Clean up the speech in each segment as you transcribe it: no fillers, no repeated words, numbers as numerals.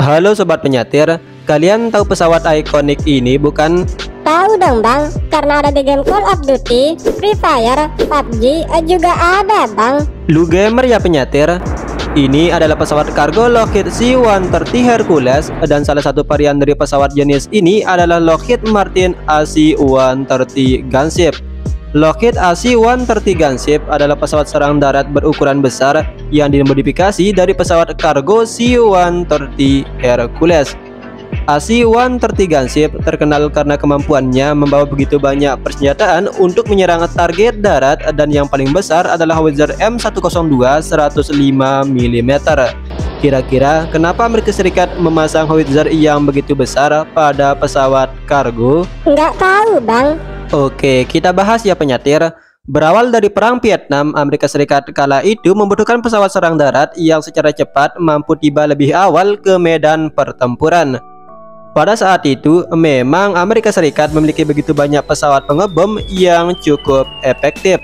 Halo Sobat Penyatir, kalian tahu pesawat ikonik ini bukan? Tahu dong bang, karena ada di game Call of Duty, Free Fire, PUBG juga ada bang. Lu gamer ya penyatir? Ini adalah pesawat kargo Lockheed C-130 Hercules dan salah satu varian dari pesawat jenis ini adalah Lockheed Martin AC-130 Gunship. Lockheed AC-130 Gunship adalah pesawat serang darat berukuran besar yang dimodifikasi dari pesawat kargo C-130 Hercules. AC-130 Gunship terkenal karena kemampuannya membawa begitu banyak persenjataan untuk menyerang target darat, dan yang paling besar adalah howitzer M102 105 mm. Kira-kira kenapa Amerika Serikat memasang howitzer yang begitu besar pada pesawat kargo? Nggak tahu bang. Oke, kita bahas ya penyatir. Berawal dari Perang Vietnam, Amerika Serikat kala itu membutuhkan pesawat serang darat yang secara cepat mampu tiba lebih awal ke medan pertempuran. Pada saat itu, memang Amerika Serikat memiliki begitu banyak pesawat pengebom yang cukup efektif.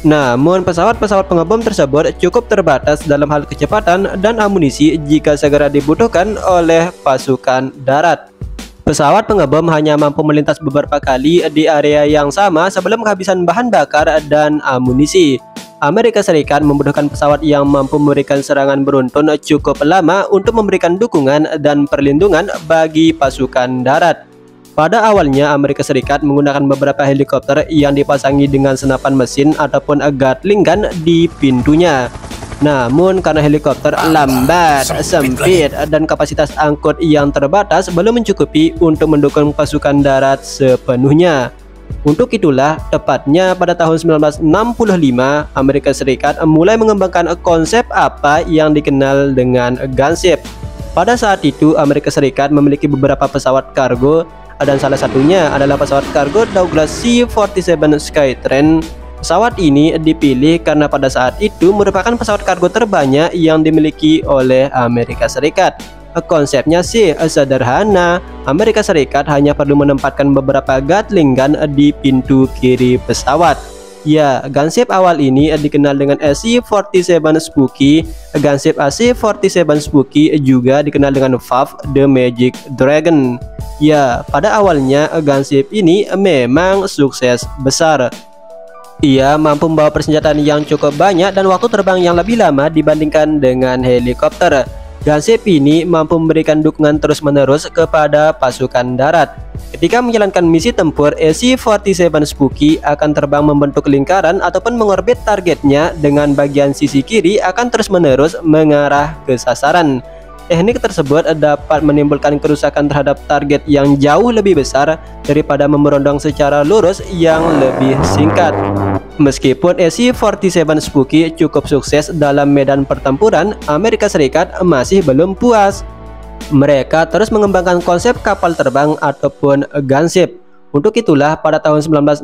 Namun, pesawat-pesawat pengebom tersebut cukup terbatas dalam hal kecepatan dan amunisi jika segera dibutuhkan oleh pasukan darat. Pesawat pengebom hanya mampu melintas beberapa kali di area yang sama sebelum kehabisan bahan bakar dan amunisi. Amerika Serikat membutuhkan pesawat yang mampu memberikan serangan beruntun cukup lama untuk memberikan dukungan dan perlindungan bagi pasukan darat. Pada awalnya, Amerika Serikat menggunakan beberapa helikopter yang dipasangi dengan senapan mesin ataupun Gatling gun di pintunya. Namun karena helikopter lambat, sempit, dan kapasitas angkut yang terbatas belum mencukupi untuk mendukung pasukan darat sepenuhnya. Untuk itulah, tepatnya pada tahun 1965, Amerika Serikat mulai mengembangkan konsep apa yang dikenal dengan gunship. Pada saat itu, Amerika Serikat memiliki beberapa pesawat kargo, dan salah satunya adalah pesawat kargo Douglas C-47 Skytrain. Pesawat ini dipilih karena pada saat itu merupakan pesawat kargo terbanyak yang dimiliki oleh Amerika Serikat. Konsepnya sih sederhana, Amerika Serikat hanya perlu menempatkan beberapa Gatling gun di pintu kiri pesawat. Ya, gunship awal ini dikenal dengan AC-47 Spooky. Gunship AC-47 Spooky juga dikenal dengan FAV The Magic Dragon. Ya, pada awalnya gunship ini memang sukses besar. Ia mampu membawa persenjataan yang cukup banyak dan waktu terbang yang lebih lama dibandingkan dengan helikopter. Gunship ini mampu memberikan dukungan terus-menerus kepada pasukan darat. Ketika menjalankan misi tempur, AC-47 Spooky akan terbang membentuk lingkaran ataupun mengorbit targetnya dengan bagian sisi kiri akan terus-menerus mengarah ke sasaran. Teknik tersebut dapat menimbulkan kerusakan terhadap target yang jauh lebih besar daripada memerondong secara lurus yang lebih singkat. Meskipun AC-47 Spooky cukup sukses dalam medan pertempuran, Amerika Serikat masih belum puas. Mereka terus mengembangkan konsep kapal terbang ataupun gunship. Untuk itulah pada tahun 1967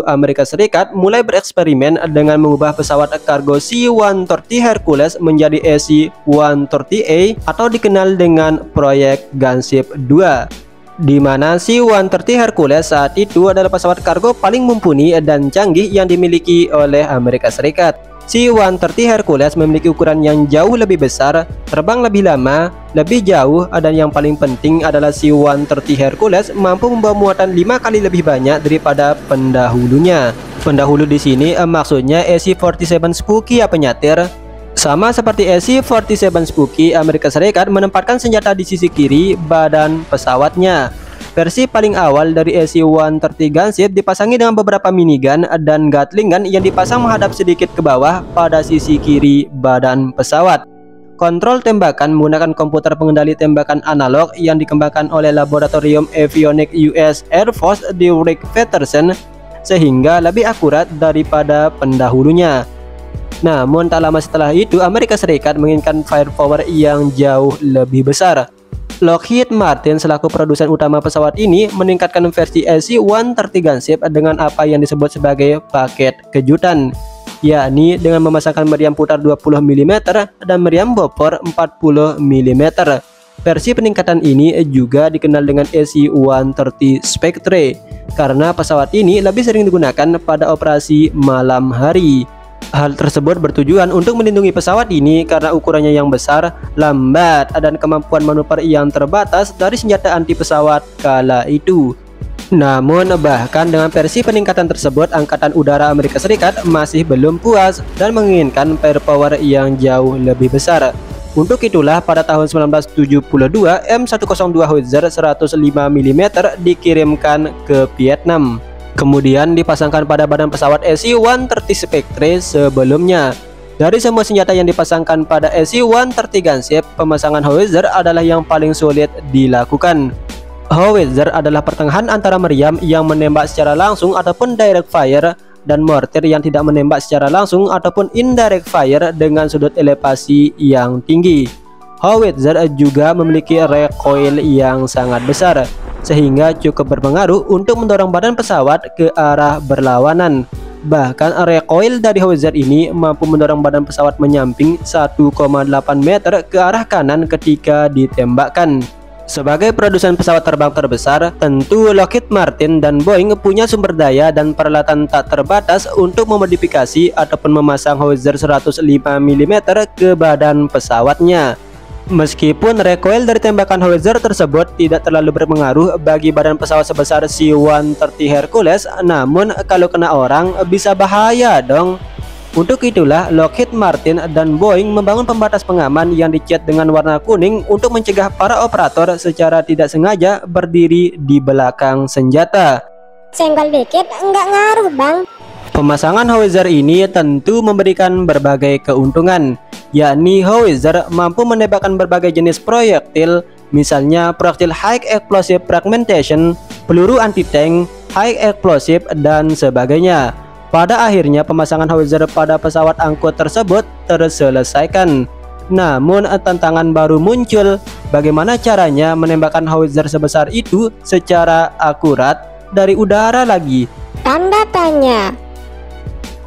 Amerika Serikat mulai bereksperimen dengan mengubah pesawat kargo C-130 Hercules menjadi AC-130A atau dikenal dengan proyek Gunship 2, di mana C-130 Hercules saat itu adalah pesawat kargo paling mumpuni dan canggih yang dimiliki oleh Amerika Serikat. C-130 Hercules memiliki ukuran yang jauh lebih besar, terbang lebih lama, lebih jauh, dan yang paling penting adalah C-130 Hercules mampu membawa muatan 5 kali lebih banyak daripada pendahulunya. Pendahulu di sini maksudnya AC-47 Spooky ya penyatir. Sama seperti AC-47 Spooky, Amerika Serikat menempatkan senjata di sisi kiri badan pesawatnya. Versi paling awal dari AC-130 Gunship dipasangi dengan beberapa minigun dan Gatling gun yang dipasang menghadap sedikit ke bawah pada sisi kiri badan pesawat. Kontrol tembakan menggunakan komputer pengendali tembakan analog yang dikembangkan oleh Laboratorium Avionics US Air Force di Wright-Patterson sehingga lebih akurat daripada pendahulunya. Namun tak lama setelah itu Amerika Serikat menginginkan firepower yang jauh lebih besar. Lockheed Martin selaku produsen utama pesawat ini meningkatkan versi AC-130 Gunship dengan apa yang disebut sebagai paket kejutan, yakni dengan memasangkan meriam putar 20 mm dan meriam bopor 40 mm. Versi peningkatan ini juga dikenal dengan AC-130 Spectre. karena pesawat ini lebih sering digunakan pada operasi malam hari. Hal tersebut bertujuan untuk melindungi pesawat ini karena ukurannya yang besar, lambat, dan kemampuan manuver yang terbatas dari senjata anti pesawat kala itu. Namun bahkan dengan versi peningkatan tersebut, Angkatan Udara Amerika Serikat masih belum puas dan menginginkan firepower yang jauh lebih besar. Untuk itulah pada tahun 1972 M102 Howitzer 105 mm dikirimkan ke Vietnam. Kemudian dipasangkan pada badan pesawat SU-130 Spectre sebelumnya. Dari semua senjata yang dipasangkan pada SU-130 Gunship, pemasangan Howitzer adalah yang paling sulit dilakukan. Howitzer adalah pertengahan antara meriam yang menembak secara langsung ataupun direct fire dan mortir yang tidak menembak secara langsung ataupun indirect fire dengan sudut elevasi yang tinggi. Howitzer juga memiliki recoil yang sangat besar, sehingga cukup berpengaruh untuk mendorong badan pesawat ke arah berlawanan. Bahkan recoil dari Howitzer ini mampu mendorong badan pesawat menyamping 1,8 meter ke arah kanan ketika ditembakkan. Sebagai produsen pesawat terbang terbesar, tentu Lockheed Martin dan Boeing punya sumber daya dan peralatan tak terbatas untuk memodifikasi ataupun memasang Howitzer 105 mm ke badan pesawatnya. Meskipun recoil dari tembakan Howitzer tersebut tidak terlalu berpengaruh bagi badan pesawat sebesar C-130 Hercules, namun kalau kena orang bisa bahaya dong. Untuk itulah Lockheed Martin dan Boeing membangun pembatas pengaman yang dicat dengan warna kuning untuk mencegah para operator secara tidak sengaja berdiri di belakang senjata. Senggol dikit enggak ngaruh bang. Pemasangan Howitzer ini tentu memberikan berbagai keuntungan, yakni Howitzer mampu menembakkan berbagai jenis proyektil, misalnya proyektil high explosive fragmentation, peluru anti-tank, high explosive, dan sebagainya. Pada akhirnya pemasangan Howitzer pada pesawat angkut tersebut terselesaikan. Namun tantangan baru muncul, bagaimana caranya menembakkan Howitzer sebesar itu secara akurat dari udara lagi? Tanda tanya.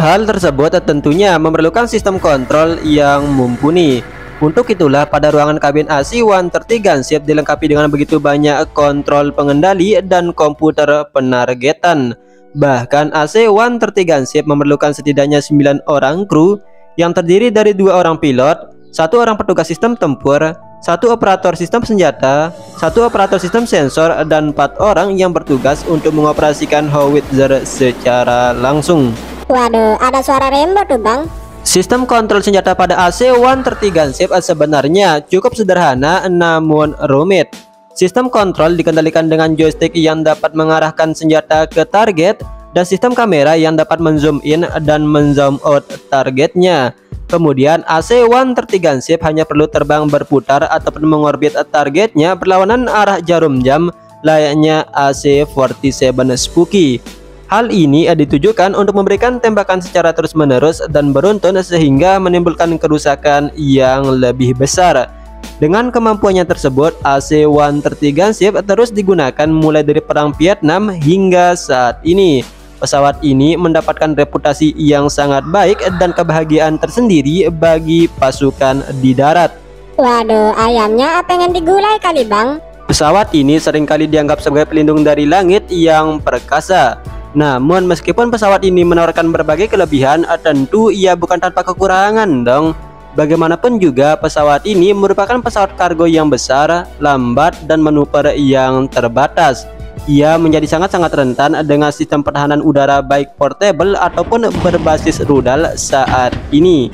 Hal tersebut tentunya memerlukan sistem kontrol yang mumpuni. Untuk itulah pada ruangan kabin AC-130 Gunship dilengkapi dengan begitu banyak kontrol pengendali dan komputer penargetan. Bahkan AC-130 Gunship memerlukan setidaknya 9 orang kru yang terdiri dari 2 orang pilot, 1 orang petugas sistem tempur, 1 operator sistem senjata, 1 operator sistem sensor, dan 4 orang yang bertugas untuk mengoperasikan Howitzer secara langsung. Waduh, ada suara Rembo tuh bang. Sistem kontrol senjata pada AC-130 Gunship sebenarnya cukup sederhana namun rumit. Sistem kontrol dikendalikan dengan joystick yang dapat mengarahkan senjata ke target dan sistem kamera yang dapat menzoom in dan menzoom out targetnya. Kemudian AC-130 Gunship hanya perlu terbang berputar ataupun mengorbit targetnya berlawanan arah jarum jam layaknya AC-47 Spooky. Hal ini ditujukan untuk memberikan tembakan secara terus-menerus dan beruntun sehingga menimbulkan kerusakan yang lebih besar. Dengan kemampuannya tersebut, AC-130 Gunship terus digunakan mulai dari Perang Vietnam hingga saat ini. Pesawat ini mendapatkan reputasi yang sangat baik dan kebahagiaan tersendiri bagi pasukan di darat. Waduh, ayamnya pengen digulai kali bang. Pesawat ini seringkali dianggap sebagai pelindung dari langit yang perkasa. Namun meskipun pesawat ini menawarkan berbagai kelebihan, tentu ia bukan tanpa kekurangan dong. Bagaimanapun juga pesawat ini merupakan pesawat kargo yang besar, lambat, dan manuver yang terbatas. Ia menjadi sangat-sangat rentan dengan sistem pertahanan udara baik portable ataupun berbasis rudal saat ini.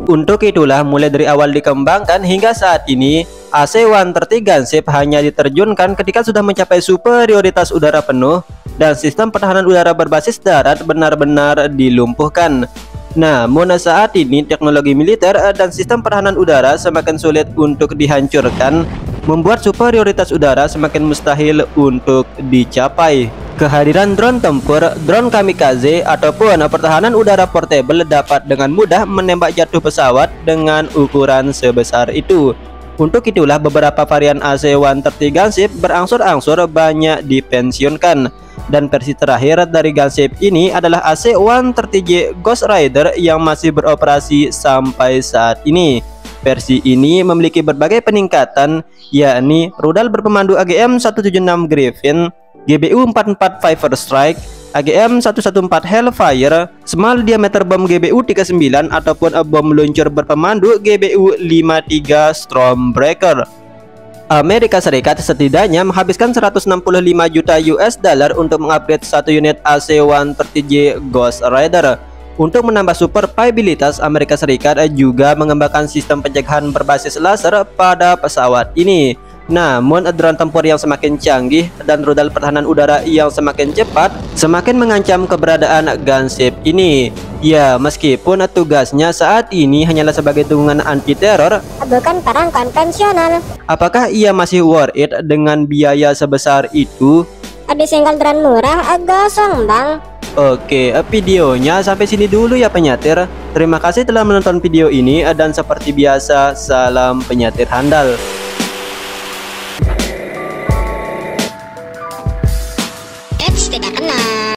Untuk itulah mulai dari awal dikembangkan hingga saat ini, AC-130 Gunship hanya diterjunkan ketika sudah mencapai superioritas udara penuh dan sistem pertahanan udara berbasis darat benar-benar dilumpuhkan. Namun saat ini teknologi militer dan sistem pertahanan udara semakin sulit untuk dihancurkan, membuat superioritas udara semakin mustahil untuk dicapai. Kehadiran drone tempur, drone kamikaze, ataupun pertahanan udara portable dapat dengan mudah menembak jatuh pesawat dengan ukuran sebesar itu. Untuk itulah beberapa varian AC-130 Gunship berangsur-angsur banyak dipensiunkan. Dan versi terakhir dari Gunship ini adalah AC-130J Ghost Rider yang masih beroperasi sampai saat ini. Versi ini memiliki berbagai peningkatan, yakni rudal berpemandu AGM-176 Griffin, GBU-44 Viper Strike, AGM-114 Hellfire, small diameter bom GBU-39 ataupun bom meluncur berpemandu GBU-53 Stormbreaker. Amerika Serikat setidaknya menghabiskan 165 juta US dollar untuk mengupgrade satu unit AC-130J Ghost Rider. Untuk menambah survivabilitas, Amerika Serikat juga mengembangkan sistem pencegahan berbasis laser pada pesawat ini. Namun, drone tempur yang semakin canggih dan rudal pertahanan udara yang semakin cepat semakin mengancam keberadaan gunship ini. Ya, meskipun tugasnya saat ini hanyalah sebagai dukungan anti-teror, bukan perang konvensional. apakah ia masih worth it dengan biaya sebesar itu? Di single drone murah, gosong bang. Oke, videonya sampai sini dulu ya penyatir. Terima kasih telah menonton video ini dan seperti biasa, salam penyatir handal. Tidak kena.